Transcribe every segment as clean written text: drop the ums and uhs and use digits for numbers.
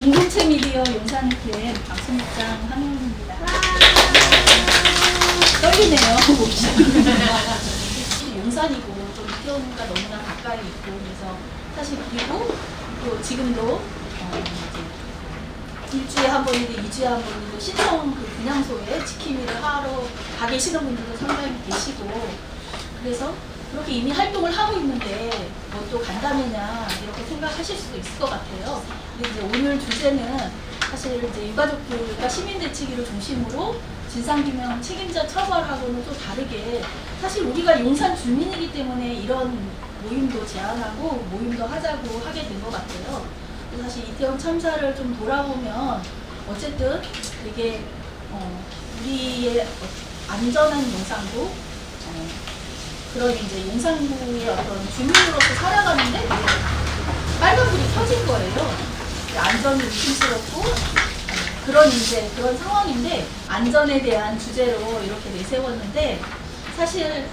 공동체 미디어 용산FM 방송국장 한영입니다. 떨리네요. 용산이고 또 이태원과 너무나 가까이 있고 그래서 사실 그리고 또 지금도 이제 일주일에 한 번이든 2주에 한 번이든 신청 그 분향소에 지킴이를 하러 가 계시는 분들도 상당히 계시고 그래서 그렇게 이미 활동을 하고 있는데 뭐 또 간담회냐 이렇게 생각하실 수도 있을 것 같아요. 근데 이제 오늘 주제는 사실 이제 유가족들과 시민대책위를 중심으로 진상규명 책임자 처벌하고는 또 다르게 사실 우리가 용산 주민이기 때문에 이런 모임도 제안하고 모임도 하자고 하게 된 것 같아요. 사실 이태원 참사를 좀 돌아보면 어쨌든 되게 우리의 안전한 용산구 그런 이제 용산구의 어떤 주민으로서 살아가는데 빨간불이 켜진 거예요. 안전이 의심스럽고 그런 상황인데 안전에 대한 주제로 이렇게 내세웠는데 사실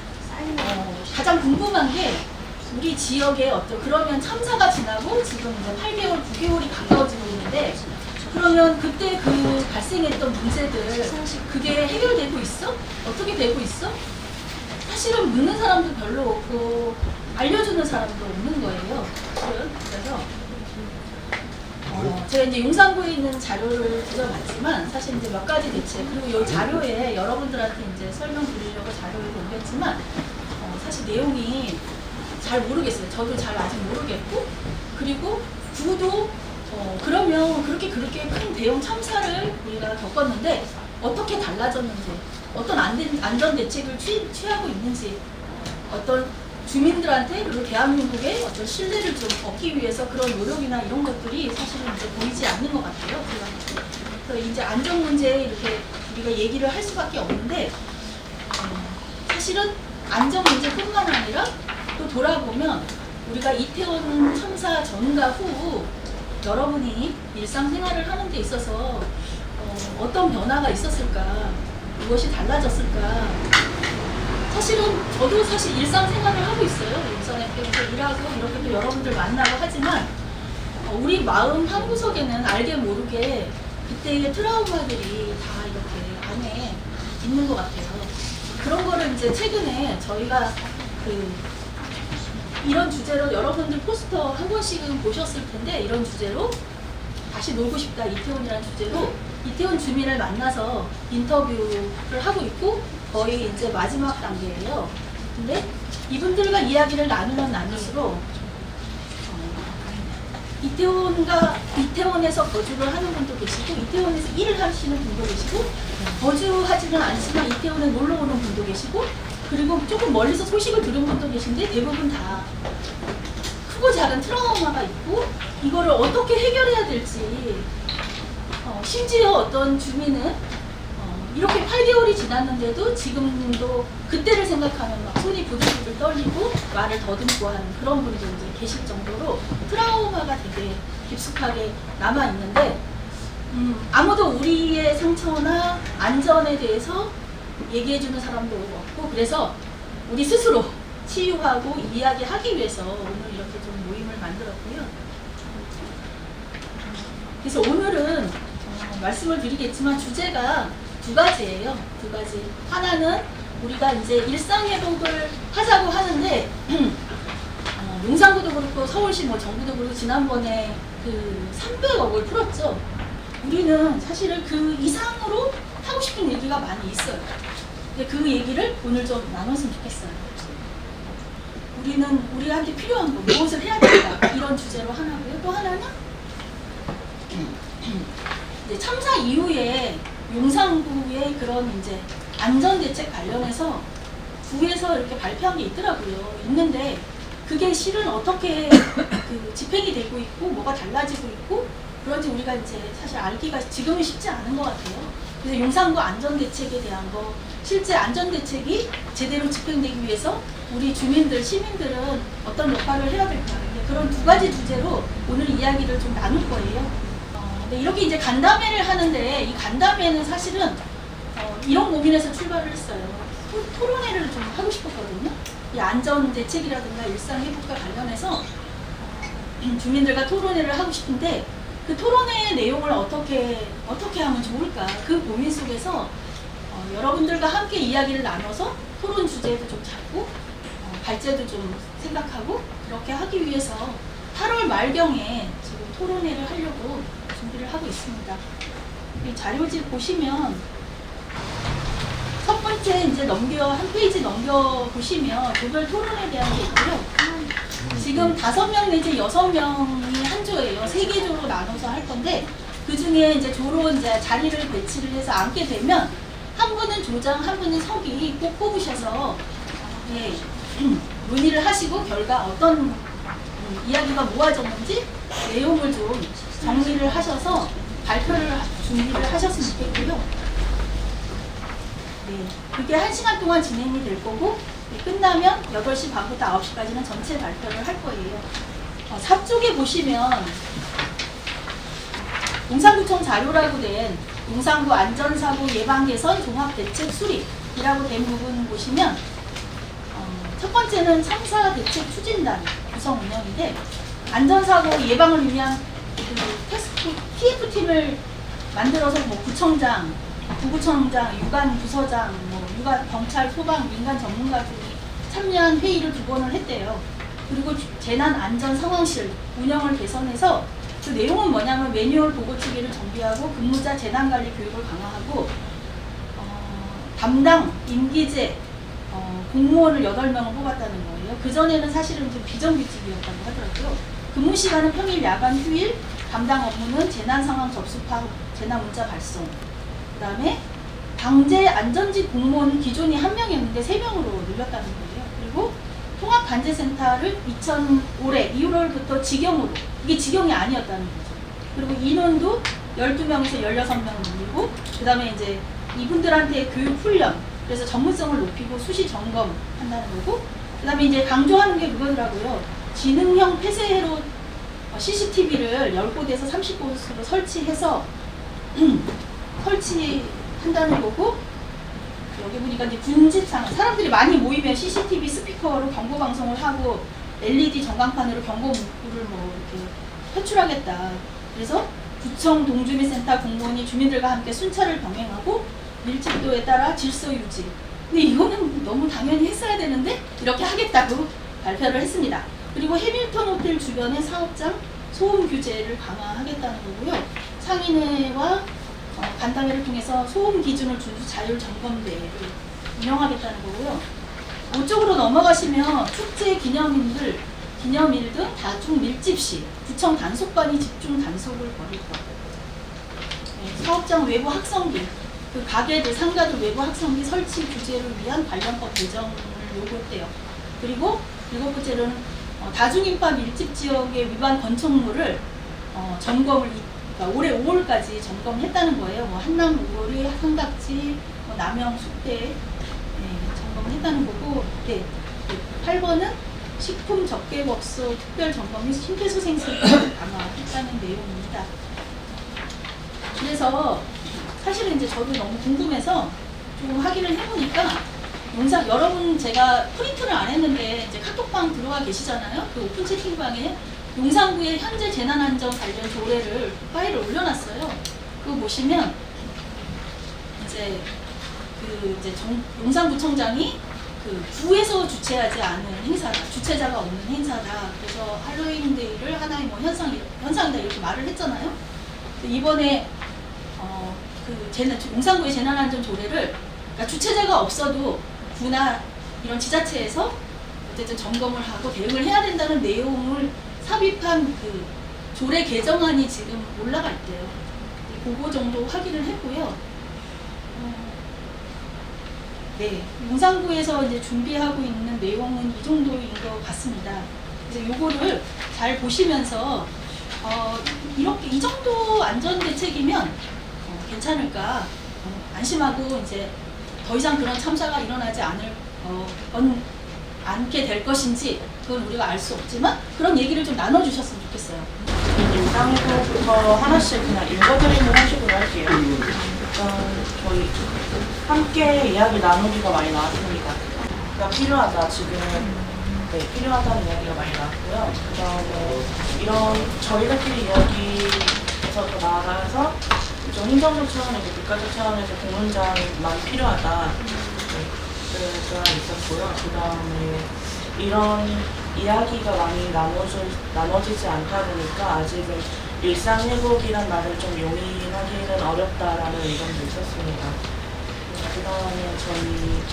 가장 궁금한 게 우리 지역에 그러면 참사가 지나고 지금 이제 8개월, 9개월이 가까워지고 있는데 그러면 그때 그 발생했던 문제들 그게 해결되고 있어? 어떻게 되고 있어? 사실은 묻는 사람도 별로 없고 알려주는 사람도 없는 거예요. 그래서 제가 이제 용산구에 있는 자료를 들어봤지만 사실 이제 몇 가지 대책 그리고 이 자료에 여러분들한테 이제 설명드리려고 자료를 올렸지만 사실 내용이 잘 모르겠어요. 저도 잘 아직 모르겠고 그리고 구도 그러면 그렇게 큰 대형 참사를 우리가 겪었는데 어떻게 달라졌는지 어떤 안전 대책을 취하고 있는지 어떤 주민들한테 그리고 대한민국의 어떤 신뢰를 좀 얻기 위해서 그런 노력이나 이런 것들이 사실은 이제 보이지 않는 것 같아요. 그래서 이제 안전 문제에 이렇게 우리가 얘기를 할 수밖에 없는데 사실은 안전 문제뿐만 아니라 또 돌아보면 우리가 이태원 참사 전과 후 여러분이 일상생활을 하는 데 있어서 어떤 변화가 있었을까? 무엇이 달라졌을까? 사실은 저도 사실 일상생활을 하고 있어요. 용산FM에서 일하고 이렇게 또 여러분들 만나고 하지만 우리 마음 한구석에는 알게 모르게 그때의 트라우마들이 다 이렇게 안에 있는 것 같아요. 그런 거를 이제 최근에 저희가 이런 주제로 여러분들 포스터 한 번씩은 보셨을 텐데 이런 주제로 다시 놀고 싶다 이태원이라는 주제로 이태원 주민을 만나서 인터뷰를 하고 있고 거의 이제 마지막 단계예요. 근데 이분들과 이야기를 나누면 나눌수록 이태원에서 거주를 하는 분도 계시고 이태원에서 일을 하시는 분도 계시고 거주하지는 않지만 이태원에 놀러 오는 분도 계시고 그리고 조금 멀리서 소식을 들은 분도 계신데 대부분 다 크고 작은 트라우마가 있고 이거를 어떻게 해결해야 될지 심지어 어떤 주민은 이렇게 8개월이 지났는데도 지금도 그때를 생각하면 막 손이 부들부들 떨리고 말을 더듬고 하는 그런 분도 이제 계실 정도로 트라우마가 되게 깊숙하게 남아있는데 아무도 우리의 상처나 안전에 대해서 얘기해주는 사람도 없고 그래서 우리 스스로 치유하고 이야기하기 위해서 오늘 이렇게 좀 모임을 만들었고요. 그래서 오늘은 말씀을 드리겠지만 주제가 두 가지예요. 두 가지. 하나는 우리가 이제 일상회복을 하자고 하는데 용산구도 그렇고 서울시 뭐 정부도 그렇고 지난번에 그 300억을 풀었죠. 우리는 사실은 그 이상으로 하고 싶은 얘기가 많이 있어요. 근데 그 얘기를 오늘 좀 나눴으면 좋겠어요. 우리한테 필요한 거, 무엇을 해야 될까 이런 주제로 하나고요. 또 하나는 이제 참사 이후에 용산구의 그런 이제 안전대책 관련해서 구에서 이렇게 발표한 게 있더라고요. 있는데 그게 실은 어떻게 집행이 되고 있고 뭐가 달라지고 있고 그런지 우리가 이제 사실 알기가 지금은 쉽지 않은 것 같아요. 그래서 용산구 안전대책에 대한 거 실제 안전대책이 제대로 집행되기 위해서 우리 주민들, 시민들은 어떤 역할을 해야 될까 그런 두 가지 주제로 오늘 이야기를 좀 나눌 거예요. 네, 이렇게 이제 간담회를 하는데 이 간담회는 사실은 이런 고민에서 출발을 했어요. 토론회를 좀 하고 싶었거든요. 이 안전 대책이라든가 일상 회복과 관련해서 주민들과 토론회를 하고 싶은데 그 토론회 내용을 어떻게 하면 좋을까? 그 고민 속에서 여러분들과 함께 이야기를 나눠서 토론 주제도 좀 잡고 발제도 좀 생각하고 그렇게 하기 위해서 8월 말경에 지금 토론회를 하려고 준비를 하고 있습니다. 이 자료집 보시면 첫 번째 이제 한 페이지 넘겨 보시면 조별 토론에 대한 게 있고요. 지금 5명 내지 6명이 한 조예요. 3개 조로 나눠서 할 건데 그 중에 이제 조로 이제 자리를 배치를 해서 앉게 되면 한 분은 조장, 한 분은 서기 꼭 뽑으셔서 예, 논의를 하시고 결과 어떤 이야기가 모아졌는지 내용을 좀 정리를 하셔서 발표를 준비를 하셨으면 좋겠고요. 네, 그게 1시간 동안 진행이 될 거고 끝나면 8시 반부터 9시까지는 전체 발표를 할 거예요. 삽쪽에 보시면 용산구청 자료라고 된 용산구 안전사고 예방개선 종합대책 수립이라고 된 부분 보시면 첫 번째는 참사대책 추진단 구성 운영인데 안전사고 예방을 위한 그 테스트 TF팀을 만들어서 뭐 구청장, 부구청장, 유관 부서장, 유관 경찰, 소방, 민간 전문가들이 참여한 회의를 2번을 했대요. 그리고 재난안전상황실 운영을 개선해서 그 내용은 뭐냐면 매뉴얼 보고체계를 정비하고 근무자 재난관리 교육을 강화하고 담당 임기제 공무원을 8명을 뽑았다는 거예요. 그전에는 사실은 좀 비정규직이었다고 하더라고요. 근무 시간은 평일, 야간, 휴일, 담당 업무는 재난상황 접수 파악, 재난문자 발송. 그 다음에 방재 안전직 공무원은 기존이 1명이었는데 3명으로 늘렸다는 거예요. 그리고 통합관제센터를 올해 2월부터 직영으로, 이게 직영이 아니었다는 거죠. 그리고 인원도 12명에서 16명 늘리고, 그 다음에 이제 이분들한테 교육 훈련, 그래서 전문성을 높이고 수시 점검한다는 거고, 그 다음에 이제 강조하는 게 그거더라고요. 지능형 폐쇄로 CCTV를 10곳에서 30곳으로 설치해서 설치한다는 거고, 여기 보니까 이제 군집상 사람들이 많이 모이면 CCTV 스피커로 경고 방송을 하고 LED 전광판으로 경고문구를 뭐 이렇게 표출하겠다. 그래서 구청 동주민센터 공무원이 주민들과 함께 순찰을 병행하고 밀집도에 따라 질서 유지. 근데 이거는 너무 당연히 했어야 되는데 이렇게 하겠다고 발표를 했습니다. 그리고 해밀턴 호텔 주변의 사업장 소음 규제를 강화하겠다는 거고요. 상인회와 간담회를 통해서 소음 기준을 준수 자율 점검대회를 운영하겠다는 거고요. 이쪽으로 넘어가시면 축제 기념일 등 다중 밀집 시 구청 단속반이 집중 단속을 벌일 것. 네, 사업장 외부 확성기, 그 가게들, 상가들 외부 확성기 설치 규제를 위한 관련법 개정을 요구했대요. 그리고 7번째로는 다중인파 밀집 지역의 위반 건축물을 점검을 그러니까 올해 5월까지 점검했다는 거예요. 뭐 한남 우거리, 한각지, 남영, 숙대 점검했다는 거고, 8번은 식품 접객업소 특별 점검 및 심폐소생술 강화했다는 내용입니다. 그래서 사실은 이제 저도 너무 궁금해서 조금 확인을 해보니까 여러분 제가 프린트를 안 했는데 이제 카톡방 들어가 계시잖아요. 그 오픈 채팅방에 용산구의 현재 재난안전 관련 조례를 파일을 올려놨어요. 그거 보시면 이제 용산구청장이 그 구에서 주최하지 않은 행사다, 주최자가 없는 행사다. 그래서 할로윈데이를 하나의 뭐 현상이다 이렇게 말을 했잖아요. 이번에 용산구의 재난안전 조례를 그러니까 주최자가 없어도 구나 이런 지자체에서 어쨌든 점검을 하고 대응을 해야 된다는 내용을 삽입한 그 조례 개정안이 지금 올라갈 때요. 그거 정도 확인을 했고요. 네, 용산구에서 이제 준비하고 있는 내용은 이 정도인 것 같습니다. 그래서 요거를 잘 보시면서 이렇게 이 정도 안전 대책이면 괜찮을까, 안심하고 이제 더 이상 그런 참사가 일어나지 않게 될 것인지 그건 우리가 알 수 없지만 그런 얘기를 좀 나눠주셨으면 좋겠어요. 일상부터 하나씩 그냥 읽어드리는 형식으로 할게요. 저희 함께 이야기 나누기가 많이 나왔습니다. 그러니까 필요하다, 지금 필요하다는 이야기가 많이 나왔고요. 그다음에 이런 저희들끼리 이야기 거기서 더 나아가서 좀 행정적 차원에서 국가적 차원에서 공론장이 많이 필요하다. 그가 있었고요. 그 다음에 이런 이야기가 많이 나눠지지 않다 보니까 아직은 일상 회복이란 말을 좀 용인하기는 어렵다라는 의견도 있었습니다. 그 다음에 저희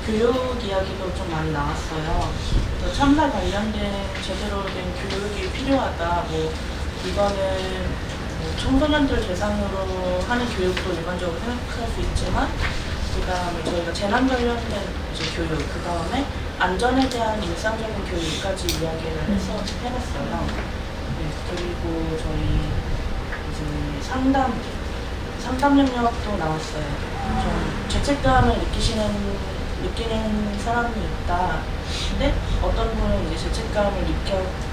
교육 이야기도 좀 많이 나왔어요. 그래서 참사 관련된 제대로 된 교육이 필요하다. 뭐 이거는 뭐 청소년들 대상으로 하는 교육도 일반적으로 생각할 수 있지만, 그 다음에 저희가 재난 관련된 이제 교육, 그 다음에 안전에 대한 일상적인 교육까지 이야기를 해봤어요. 네, 그리고 저희 이제 상담 영역도 나왔어요. 좀 죄책감을 느끼는 사람이 있다. 근데 어떤 분은 이제 죄책감을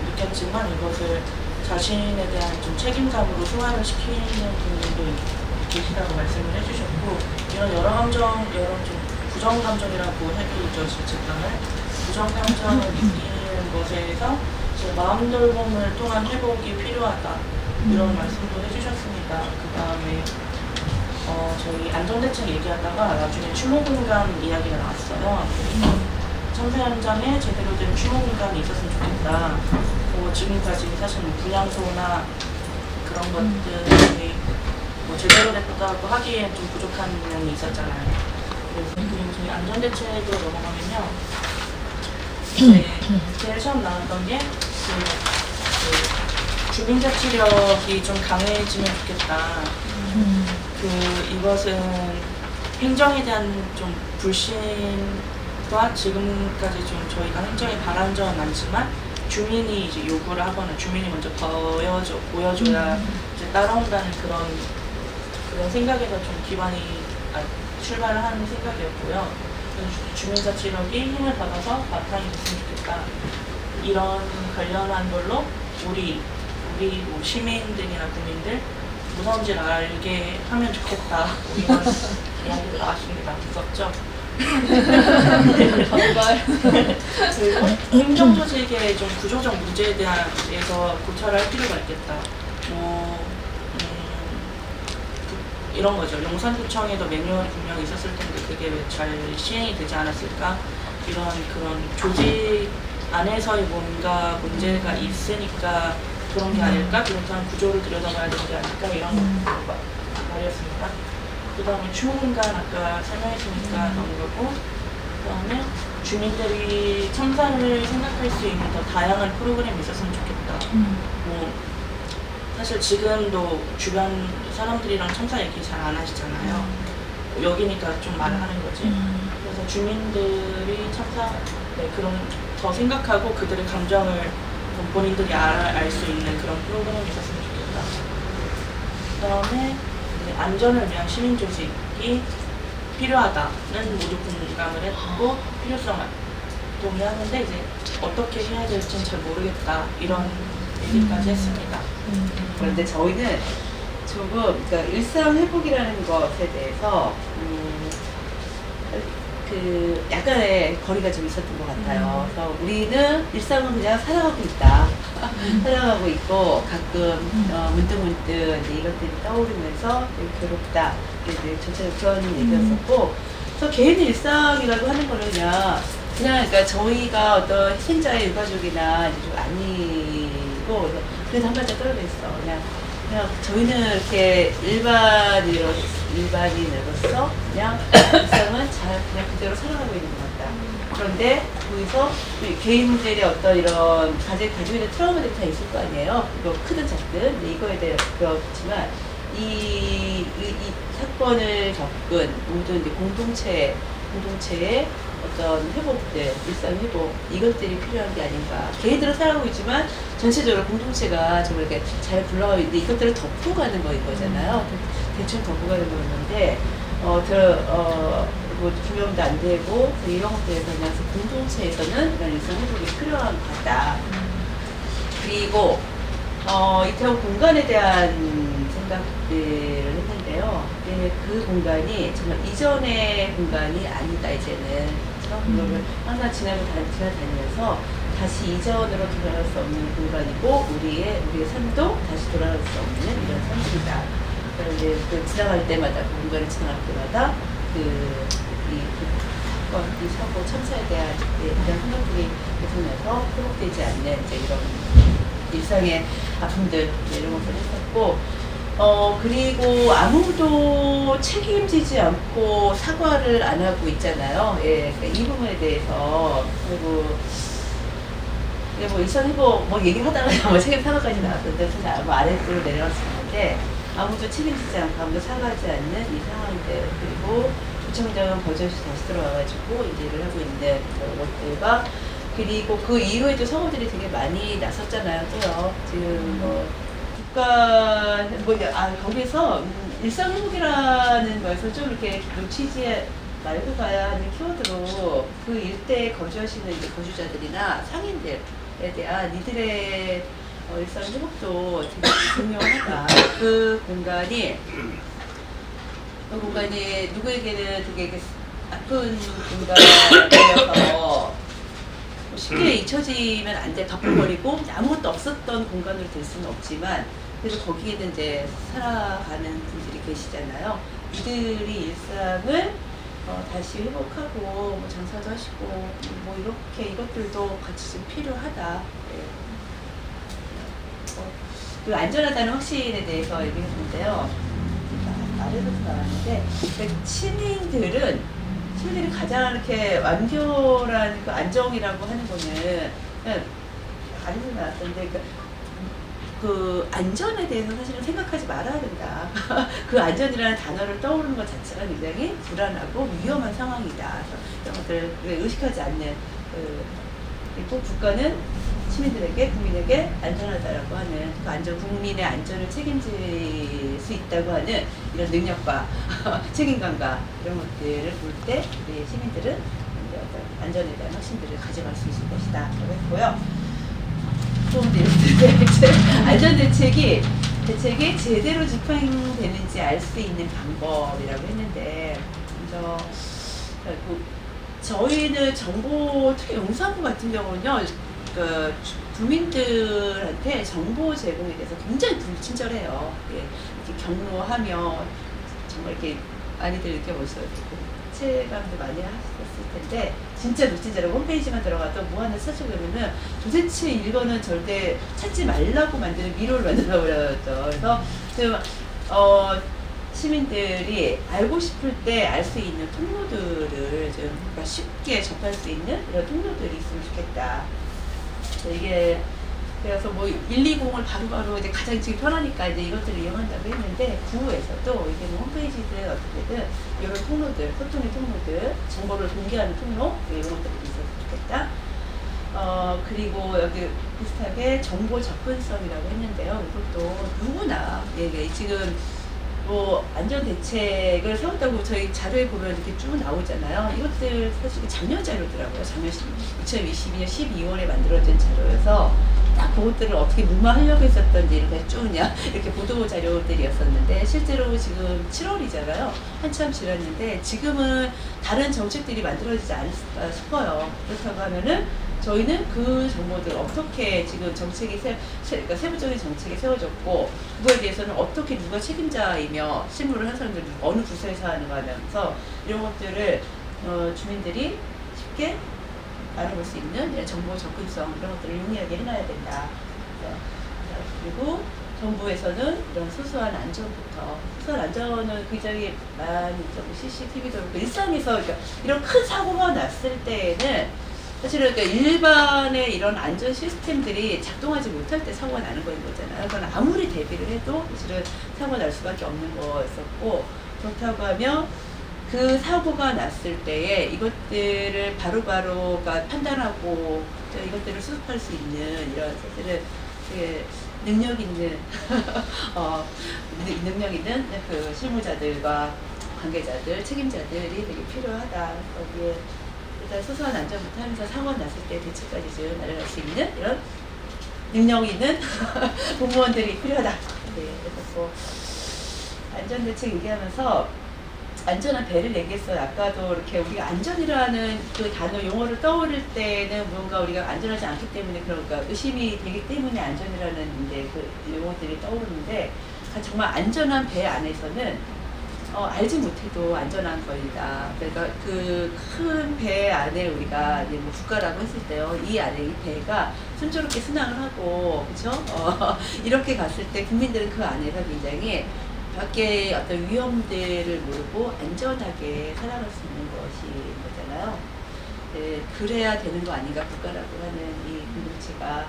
느꼈지만 이것을 자신에 대한 좀 책임감으로 소화를 시키는 분들도 계시다고 말씀을 해주셨고, 이런 여러 좀 부정 감정이라고 해주죠. 죄책감을 부정 감정을 느끼는 것에서 이제 마음 돌봄을 통한 회복이 필요하다, 이런 말씀도 해주셨습니다. 그 다음에 저희 안전대책 얘기하다가 나중에 추모공간 이야기가 나왔어요. 참사 현장에 제대로 된 추모공간이 있었으면 좋겠다. 지금까지 사실 뭐 분향소나 그런 것들이 뭐 제대로 됐다고 하기에 좀 부족한 면이 있었잖아요. 그리고 저희 안전대책으로 넘어가면요. 제일 처음 나왔던 게 주민자치력이 좀 강해지면 좋겠다. 이것은 행정에 대한 좀 불신과 지금까지 좀 저희가 행정에 바란 점은 많지만 주민이 이제 요구를 하거나 주민이 먼저 보여줘야 이제 따라온다는 그런 생각에서 좀 출발을 하는 생각이었고요. 주민자치력이 힘을 받아서 바탕이 됐으면 좋겠다. 이런 관련한 걸로 우리 뭐 시민들이나 국민들 무서운지를 알게 하면 좋겠다. 이런 이야기도 나왔습니다. 무섭죠? 그리고 행정조직의 좀 구조적 문제에 대해서 고찰을 할 필요가 있겠다. 이런 거죠. 용산구청에도 매뉴얼이 분명히 있었을 텐데 그게 왜 잘 시행이 되지 않았을까? 그런 조직 안에서의 뭔가 문제가 있으니까 그런 게 아닐까? 그렇다면 구조를 들여다봐야 되는 게 아닐까? 이런 말이었습니다. 그 다음에 추모공간 아까 설명했으니까 넘어가고, 그 다음에 주민들이 참사를 생각할 수 있는 더 다양한 프로그램이 있었으면 좋겠다. 뭐 사실 지금도 주변 사람들이랑 참사 얘기 잘 안 하시잖아요. 여기니까 좀 말을 하는 거지. 그래서 주민들이 참사 그런 더 생각하고 그들의 감정을 본인들이 알 수 있는 그런 프로그램이 있었으면 좋겠다. 그 다음에 안전을 위한 시민조직이 필요하다는 모두 공감을 했고, 필요성을 동의하는데 이제 어떻게 해야 될지는 잘 모르겠다, 이런 얘기까지 했습니다. 그런데 저희는 조금 그러니까 일상 회복이라는 것에 대해서 약간의 거리가 좀 있었던 것 같아요. 그래서 우리는 일상은 그냥 살아가고 있다. 살아가고 있고 가끔 문득문득 이제 이것들이 떠오르면서 괴롭다. 전체 그런 얘기였었고, 그래서 개인의 일상이라고 하는 거는 그냥 그러니까 저희가 어떤 희생자의 일가족이나 이제 좀 아니고 그래서 한 발짝 떨어져 있어. 그냥 저희는 이렇게 일반인으로서 그냥 일상은 잘 그냥 그대로 살아가고 있는 것 같다. 그런데 거기서 개인들의 어떤 이런 가지고 있는 트라우마들이 다 있을 거 아니에요. 뭐 크든 작든. 이거에 대해 그렇지만 이 사건을 겪은 모든 이제 공동체의 어떤 회복들, 일상 회복, 이것들이 필요한 게 아닌가. 개인들은 살아가고 있지만 전체적으로 공동체가 정말 이렇게 잘 굴러가고 있는데 이것들을 덮고 가는 거인 거잖아요. 대충 덮고 가는 거였는데, 뭐 규명도 안 되고 이런 것들에서 그냥 공동체에서는 이런 일상 회복이 필요한 것 같다. 그리고 이태원 공간에 대한 생각들을 했는데요. 그 공간이 정말 이전의 공간이 아니다, 이제는. 그래서 그거를 항상 지나다니면서 다시 이전으로 돌아갈 수 없는 공간이고 우리의 삶도 다시 돌아갈 수 없는 이런 삶입니다. 그래서 이제 그 지나갈 때마다 그 공간을 지나갈 때마다 이 사고 참사에 대한 이런 생각들이 계속나서 회복되지 않는 이제 이런 일상의 아픔들 이런 것을 했었고 그리고 아무도 책임지지 않고 사과를 안 하고 있잖아요. 예, 그러니까 이 부분에 대해서 그리고 뭐 일선 후보 뭐 얘기를 하다가 뭐 책임 사과까지 나왔는데 사실 뭐 아래쪽으로 내려왔었는데 아무도 책임지지 않고 아무도 사과하지 않는 이 상황인데 그리고 구청장은 버젓이 다시 들어와가지고 이제 일을 하고 있는 그런 것들과 그리고 그 이후에도 사고들이 되게 많이 났었잖아요. 또요. 지금 뭐 국가 거기서 일상 회복이라는 거에서 좀 이렇게 놓치지 말고 가야 하는 키워드로 그 일대에 거주하시는 이제 거주자들이나 상인들에 대한 이들의 일상 회복도 되게 중요하다. 그 공간이 누구에게는 되게 아픈 공간이어서 쉽게 잊혀지면 안 돼, 덮어버리고 아무것도 없었던 공간으로 될 수는 없지만 그래도 거기에는 이제 살아가는 분들이 계시잖아요. 이들이 일상을 다시 회복하고 뭐 장사도 하시고 뭐 이렇게 이것들도 같이 좀 필요하다. 네. 그 안전하다는 확신에 대해서 얘기했는데요. 아래로서 나왔는데 시민들이 가장 이렇게 완결한 그 안정이라고 하는 거는 그냥 아래로 나왔던데 그 안전에 대해서 사실은 생각하지 말아야 된다. 그 안전이라는 단어를 떠오르는 것 자체가 굉장히 불안하고 위험한 상황이다. 이런 것들을 의식하지 않는 그리고 국가는 시민들에게 국민에게 안전하다라고 하는 그 안전 국민의 안전을 책임질 수 있다고 하는 이런 능력과 책임감과 이런 것들을 볼 때 우리 시민들은 어떤 안전에 대한 확신들을 가져갈 수 있을 것이다라고 했고요. 안전대책이 제대로 집행되는지 알 수 있는 방법이라고 했는데 먼저 저희는 특히 용산구 같은 경우는요 그 주민들한테 정보 제공에 대해서 굉장히 불친절해요. 예, 이렇게 경로하면 정말 이렇게 많이들 느껴보셔서 체감도 많이 하셨을 텐데 진짜 불친절하고 홈페이지만 들어가도 뭐 하나 찾으려면은 도대체 이거는 절대 찾지 말라고 만드는 미로를 만들어버렸죠. 그래서 좀 시민들이 알고 싶을 때 알 수 있는 통로들을 좀 쉽게 접할 수 있는 이런 통로들이 있으면 좋겠다. 이게 그래서 뭐 120을 바로바로 이제 가장 지금 편하니까 이제 이것들을 이용한다고 했는데 구에서도 이게 뭐 홈페이지든 어떻게든 이런 통로들, 소통의 통로들, 정보를 공개하는 통로 이런 것들이 있었으면 좋겠다. 그리고 여기 비슷하게 정보 접근성이라고 했는데요. 이것도 누구나 지금 뭐 안전 대책을 세웠다고 저희 자료에 보면 이렇게 쭉 나오잖아요. 이것들 사실 작년 자료더라고요. 작년 2022년 12월에 만들어진 자료여서 딱 그것들을 어떻게 무마하려고 했었던지 이렇게 보도 자료들이었었는데 실제로 지금 7월이잖아요. 한참 지났는데 지금은 다른 정책들이 만들어지지 않을까 싶어요. 그렇다고 하면은 저희는 그 정보들 어떻게 지금 정책이 그러니까 세부적인 정책이 세워졌고 그거에 대해서는 어떻게 누가 책임자이며 실무를 한 사람들이 어느 부서에서 하는가 하면서 이런 것들을 주민들이 쉽게 알아볼 수 있는 정보 접근성 이런 것들을 용이하게 해놔야 된다. 그리고 정부에서는 이런 소소한 안전부터 소소한 안전은 굉장히 많이 CCTV도 그렇고 일상에서 그러니까 이런 큰 사고가 났을 때에는 사실은 그러니까 일반의 이런 안전 시스템들이 작동하지 못할 때 사고가 나는 거잖아요. 그건 아무리 대비를 해도 사실은 사고가 날 수밖에 없는 거였었고 그렇다고 하면 그 사고가 났을 때에 이것들을 바로바로 판단하고 이것들을 수습할 수 있는 이런 사실은 되게 능력 있는 능력 있는 그 실무자들과 관계자들, 책임자들이 되게 필요하다. 거기에 일단 소소한 안전부터 하면서 사고가 났을 때 대책까지 좀 날아갈 수 있는 이런 능력 있는 공무원들이 필요하다. 네, 그래서 뭐 안전대책 얘기하면서 안전한 배를 얘기했어요. 아까도 이렇게 우리가 안전이라는 그 단어 용어를 떠올릴 때는 뭔가 우리가 안전하지 않기 때문에 그러니까 의심이 되기 때문에 안전이라는 이제 그 용어들이 떠오르는데 정말 안전한 배 안에서는 알지 못해도 안전한 거리다. 그러니까 그 큰 배 안에 우리가 이제 뭐 국가라고 했을 때요, 이 안에 이 배가 순조롭게 순항을 하고, 그렇죠? 이렇게 갔을 때 국민들은 그 안에서 굉장히 밖에 어떤 위험들을 모르고 안전하게 살아갈 수 있는 것이 거잖아요. 네, 그래야 되는 거 아닌가 국가라고 하는 이 공동체가.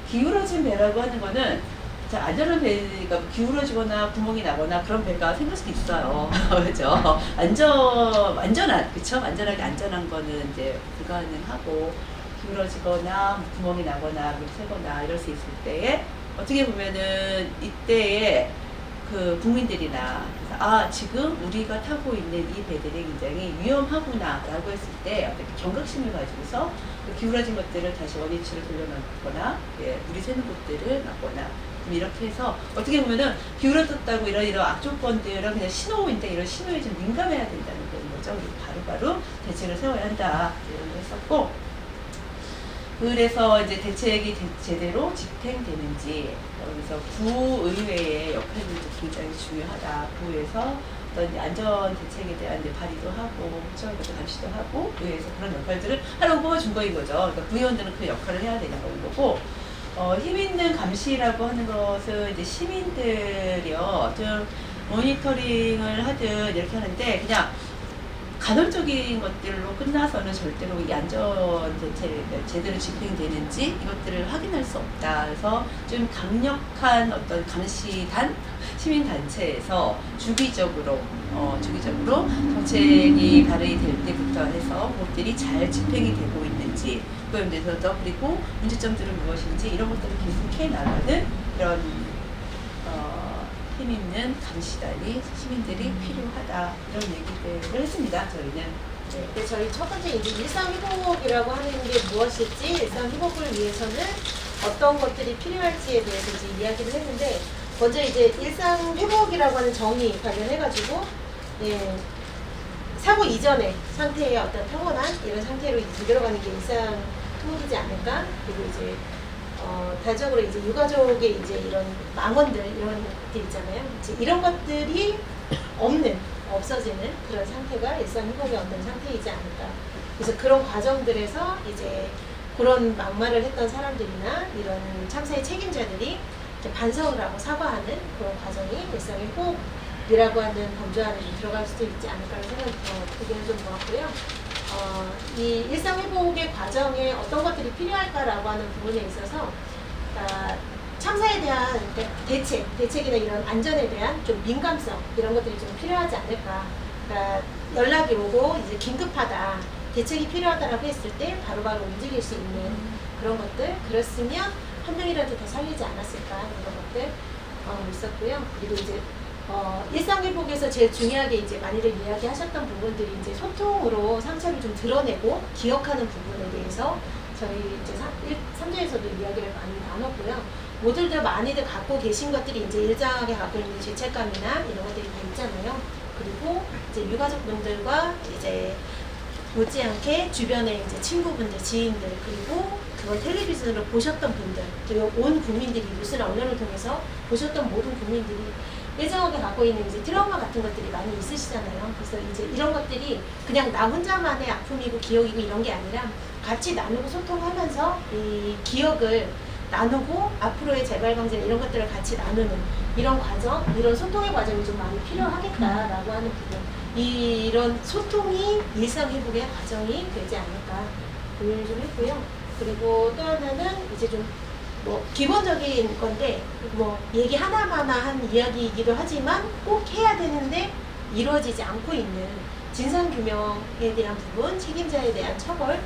기울어진 배라고 하는 거는 자, 안전한 배가 기울어지거나 구멍이 나거나 그런 배가 생길 수도 있어요. 그죠? 완전한, 그쵸? 완전하게 안전한 거는 이제 불가능하고, 기울어지거나 구멍이 나거나 새거나 이럴 수 있을 때에, 어떻게 보면은 이때에 그 국민들이나, 그래서 지금 우리가 타고 있는 이 배들이 굉장히 위험하구나 라고 했을 때 어떻게 경각심을 가지고서 그 기울어진 것들을 다시 원위치를 돌려놓거나, 물이 새는 곳들을 막거나, 이렇게 해서 어떻게 보면은 기울어졌다고 이런 악조건들은 그냥 신호인데 이런 신호에 좀 민감해야 된다는 거죠. 바로바로 대책을 세워야 한다 이런 거 했었고, 그래서 이제 대책이 제대로 집행되는지, 그래서 구의회의 역할이 굉장히 중요하다. 구에서 어떤 안전 대책에 대한 이제 발의도 하고, 그것도 감시도 하고, 구에서 그런 역할들을 하라고 뽑아준 거인 거죠. 그러니까 구의원들은 그 역할을 해야 되는 거고. 힘 있는 감시라고 하는 것은 이제 시민들이요, 좀 모니터링을 하든 이렇게 하는데 그냥 간헐적인 것들로 끝나서는 절대로 이 안전 대책이 제대로 집행되는지 이것들을 확인할 수 없다. 그래서 좀 강력한 어떤 감시단, 시민단체에서 주기적으로 정책이 발의될 때부터 해서 그것들이 잘 집행이 되고 있는지, 그거에 대해서 그리고 문제점들은 무엇인지 이런 것들을 계속해 나가는 이런 힘 있는 감시단이 시민들이 필요하다 이런 얘기들을 했습니다. 저희는. 네, 저희 첫 번째 이제 일상회복이라고 하는 게 무엇일지, 일상회복을 위해서는 어떤 것들이 필요할지에 대해서 이제 이야기를 했는데, 먼저 이제 일상회복이라고 하는 정의 관련해가지고, 사고 이전의 상태의 어떤 평온한 이런 상태로 이제 들어가는 게 일상회복이지 않을까? 그리고 이제 단적으로 이제 유가족의 이제 이런 망언들 이런 것들 있잖아요. 이제 이런 것들이 없어지는 그런 상태가 일상회복의 어떤 상태이지 않을까. 그래서 그런 과정들에서 이제 그런 막말을 했던 사람들이나 이런 참사의 책임자들이 이렇게 반성을 하고 사과하는 그런 과정이 일상회복이라고 하는 범주 안에 좀 들어갈 수도 있지 않을까라는 생각이 의견을 좀 모았고요. 이 일상회복의 과정에 어떤 것들이 필요할까라고 하는 부분에 있어서 참사에 대한 대책이나 이런 안전에 대한 좀 민감성 이런 것들이 좀 필요하지 않을까. 그러니까 연락이 오고 이제 긴급하다, 대책이 필요하다라고 했을 때 바로바로 움직일 수 있는 그런 것들, 그랬으면 한 명이라도 더 살리지 않았을까 이런 것들 있었고요. 그리고 이제 일상회복에서 제일 중요하게 이제 많이들 이야기하셨던 부분들이 이제 소통으로 상처를 좀 드러내고 기억하는 부분에 대해서 저희 이제 3조에서도 이야기를 많이 나눴고요. 모두들 많이들 갖고 계신 것들이 이제 일정하게 갖고 있는 죄책감이나 이런 것들이 다 있잖아요. 그리고 이제 유가족분들과 이제 못지않게 주변에 이제 친구분들, 지인들, 그리고 그걸 텔레비전으로 보셨던 분들, 그리고 온 국민들이 뉴스나 언론을 통해서 보셨던 모든 국민들이 일정하게 갖고 있는 이제 트라우마 같은 것들이 많이 있으시잖아요. 그래서 이제 이런 것들이 그냥 나 혼자만의 아픔이고 기억이고 이런 게 아니라 같이 나누고 소통하면서 이 기억을 나누고 앞으로의 재발방지 이런 것들을 같이 나누는 이런 과정, 이런 소통의 과정이 좀 많이 필요하겠다라고 하는 부분, 이런 소통이 일상회복의 과정이 되지 않을까 고민을 좀 했고요. 그리고 또 하나는 이제 좀 기본적인 건데 얘기 하나마나 한 이야기이기도 하지만 꼭 해야 되는데 이루어지지 않고 있는 진상규명에 대한 부분, 책임자에 대한 처벌.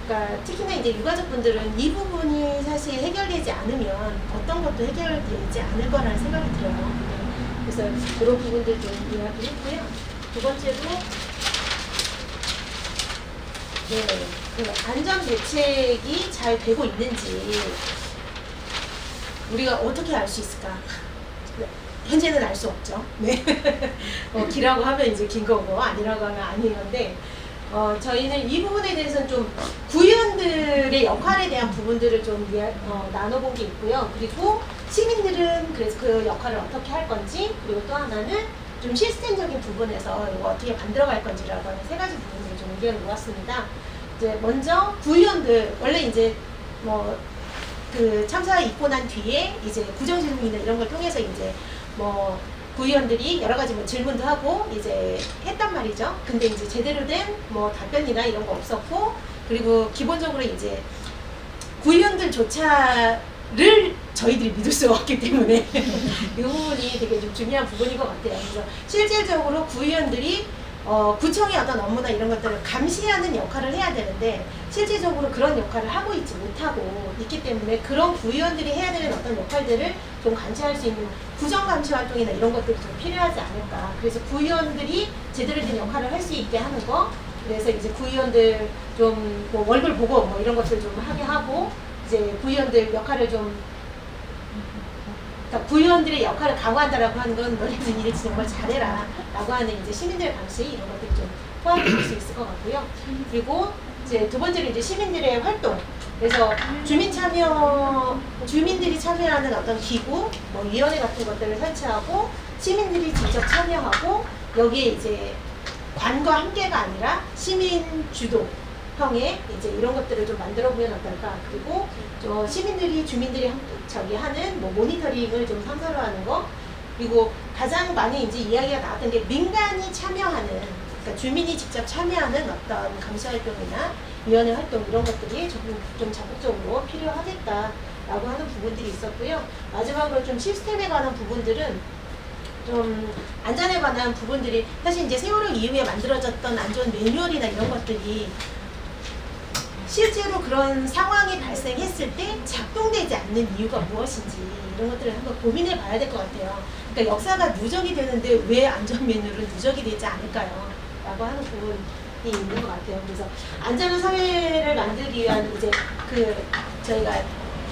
그러니까 특히나 이제 유가족분들은 이 부분이 사실 해결되지 않으면 어떤 것도 해결되지 않을 거라는 생각이 들어요. 그래서 그런 부분들 좀 이야기했고요. 두 번째로 그 안전 대책이 잘 되고 있는지 우리가 어떻게 알 수 있을까? 현재는 알 수 없죠. 네. 기라고 하면 이제 긴 거고 아니라고 하면 아닌 건데 저희는 이 부분에 대해서는 좀 구의원들의 역할에 대한 부분들을 좀 나눠본 게 있고요. 그리고 시민들은 그래서 그 역할을 어떻게 할 건지, 그리고 또 하나는 좀 시스템적인 부분에서 이거 어떻게 만들어갈 건지라고 하는 세 가지 부분을 좀 의견을 모았습니다. 이제 먼저 구의원들 원래 이제 뭐 그 참사에 있고 난 뒤에 이제 구정 질문이나 이런 걸 통해서 이제 뭐 구의원들이 여러 가지 뭐 질문도 하고 이제 했단 말이죠. 근데 이제 제대로 된 뭐 답변이나 이런 거 없었고, 그리고 기본적으로 이제 구의원들조차를 저희들이 믿을 수가 없기 때문에 이 부분이 되게 좀 중요한 부분인 것 같아요. 그래서 실질적으로 구의원들이 구청의 어떤 업무나 이런 것들을 감시하는 역할을 해야 되는데 실질적으로 그런 역할을 하고 있지 못하고 있기 때문에 그런 구의원들이 해야 되는 어떤 역할들을 좀 감시할 수 있는 구정감시 활동이나 이런 것들이 좀 필요하지 않을까. 그래서 구의원들이 제대로 된 역할을 할 수 있게 하는 거, 그래서 이제 구의원들 좀 뭐 월급 보고 뭐 이런 것들 좀 하게 하고, 이제 구의원들 역할을 좀, 그러니까 구의원들의 역할을 강화한다라고 하는 건 너희들 일 정말 잘해라 라고 하는 이제 시민들의 방식, 이런 것들이 좀 포함될 수 있을 것 같고요. 그리고 이제 두 번째로 이제 시민들의 활동. 그래서 주민들이 참여하는 어떤 기구, 뭐 위원회 같은 것들을 설치하고 시민들이 직접 참여하고, 여기에 이제 관과 함께가 아니라 시민 주도 형의 이제 이런 것들을 좀 만들어 보면 어떨까. 그리고 시민들이 주민들이 하는 뭐 모니터링을 좀 상사로 하는 거. 그리고 가장 많이 이제 이야기가 나왔던 게 민간이 참여하는, 그러니까 주민이 직접 참여하는 어떤 감시 활동이나 위원회 활동, 이런 것들이 좀 적극적으로 필요하겠다라고 하는 부분들이 있었고요. 마지막으로 좀 시스템에 관한 부분들은 좀 안전에 관한 부분들이, 사실 이제 세월호 이후에 만들어졌던 안전 매뉴얼이나 이런 것들이 실제로 그런 상황이 발생했을 때 작동되지 않는 이유가 무엇인지, 이런 것들을 한번 고민해 봐야 될 것 같아요. 그러니까 역사가 누적이 되는데 왜 안전 매뉴얼은 누적이 되지 않을까요? 라고 하는 부분이 있는 것 같아요. 그래서 안전한 사회를 만들기 위한 이제 저희가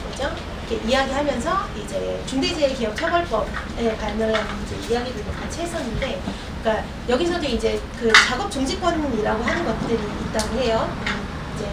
뭐죠? 이렇게 이야기하면서 이제 중대재해기업처벌법에 관련한 이제 이야기들도 같이 했었는데, 그러니까 여기서도 이제 그 작업 중지권이라고 하는 것들이 있다고 해요. 이제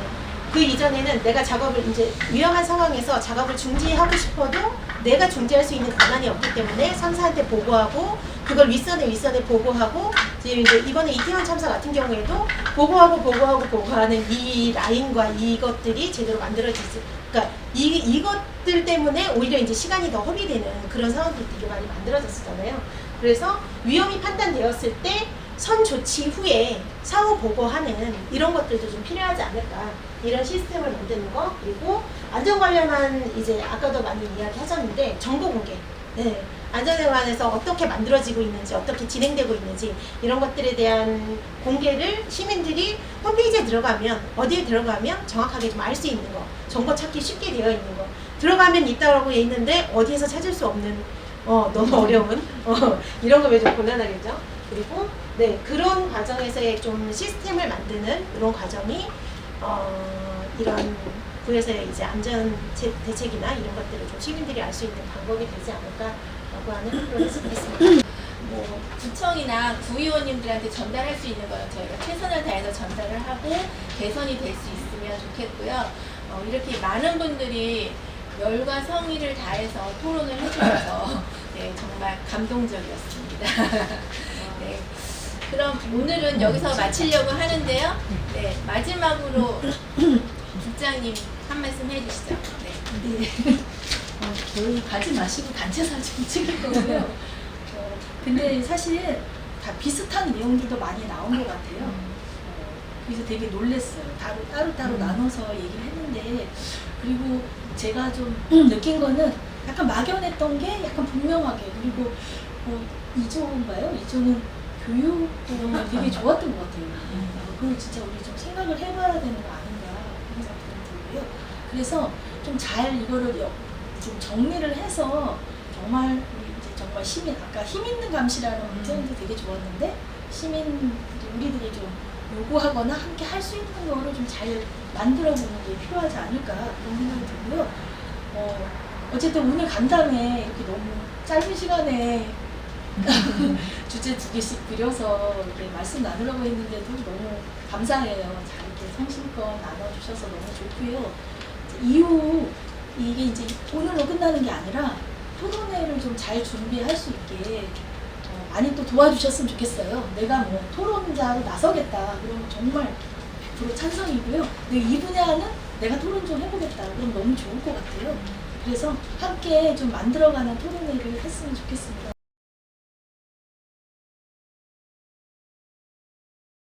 그 이전에는 내가 작업을 이제 위험한 상황에서 작업을 중지하고 싶어도 내가 중지할 수 있는 권한이 없기 때문에 상사한테 보고하고, 그걸 윗선에 보고하고, 이제 이번에 이태원 참사 같은 경우에도 보고하는 이 라인과 이것들이 제대로 만들어지지, 그러니까 이것들 때문에 오히려 이제 시간이 더 허비되는 그런 상황들이 되게 많이 만들어졌잖아요. 그래서 위험이 판단되었을 때 선 조치 후에 사후 보고하는 이런 것들도 좀 필요하지 않을까, 이런 시스템을 만드는 거. 그리고 안전 관련한 이제 아까도 많이 이야기하셨는데 정보 공개. 네. 안전에 관해서 어떻게 만들어지고 있는지, 어떻게 진행되고 있는지, 이런 것들에 대한 공개를 시민들이 홈페이지에 들어가면, 어디에 들어가면 정확하게 좀 알 수 있는 거, 정보 찾기 쉽게 되어 있는 거, 들어가면 있다고 있는데 어디에서 찾을 수 없는 너무 어려운 이런 거면 좀 곤란하겠죠. 그리고 네, 그런 과정에서의 좀 시스템을 만드는 이런 과정이 이런 구에서의 이제 안전 대책이나 이런 것들을 좀 시민들이 알 수 있는 방법이 되지 않을까라고 하는 그런 말씀이었습니다. 뭐 구청이나 구의원님들한테 전달할 수 있는 거는 저희가 최선을 다해서 전달을 하고 개선이 될 수 있으면 좋겠고요. 이렇게 많은 분들이 열과 성의를 다해서 토론을 해주셔서 네, 정말 감동적이었습니다. 네, 그럼 오늘은 여기서 마치려고 하는데요. 네, 마지막으로 국장님 한 말씀 해주시죠. 네. 저희 가지 마시고 단체 사진 찍을 거고요. 근데 사실 다 비슷한 내용들도 많이 나온 것 같아요. 그래서 되게 놀랐어요. 따로 나눠서 얘기를 했는데, 그리고 제가 좀 느낀 거는 약간 막연했던 게 약간 분명하게, 그리고 2조인가요? 2조는 교육 부분이 되게 좋았던 것 같아요. 그걸 진짜 우리 좀 생각을 해봐야 되는 거 아닌가 그런 생각이 들고요. 그래서 좀 잘 이거를 좀 정리를 해서 정말 우리 이제 정말 시민, 아까 힘 있는 감시라는 문제도 되게 좋았는데, 우리들이 좀 요구하거나 함께 할 수 있는 거를 좀 잘 만들어 보는 게 필요하지 않을까 그런 생각이 들고요. 어쨌든 오늘 간담회 이렇게 너무 짧은 시간에 주제 2개씩 그려서 이렇게 말씀 나누려고 했는데도 너무 감사해요. 잘 이렇게 성심껏 나눠주셔서 너무 좋고요. 이후 이게 이제 오늘로 끝나는 게 아니라 토론회를 좀 잘 준비할 수 있게 많이 또 도와주셨으면 좋겠어요. 내가 뭐 토론자로 나서겠다. 그러면 정말 100% 찬성이고요. 근데 이 분야는 내가 토론 좀 해보겠다. 그럼 너무 좋을 것 같아요. 그래서 함께 좀 만들어가는 토론회를 했으면 좋겠습니다.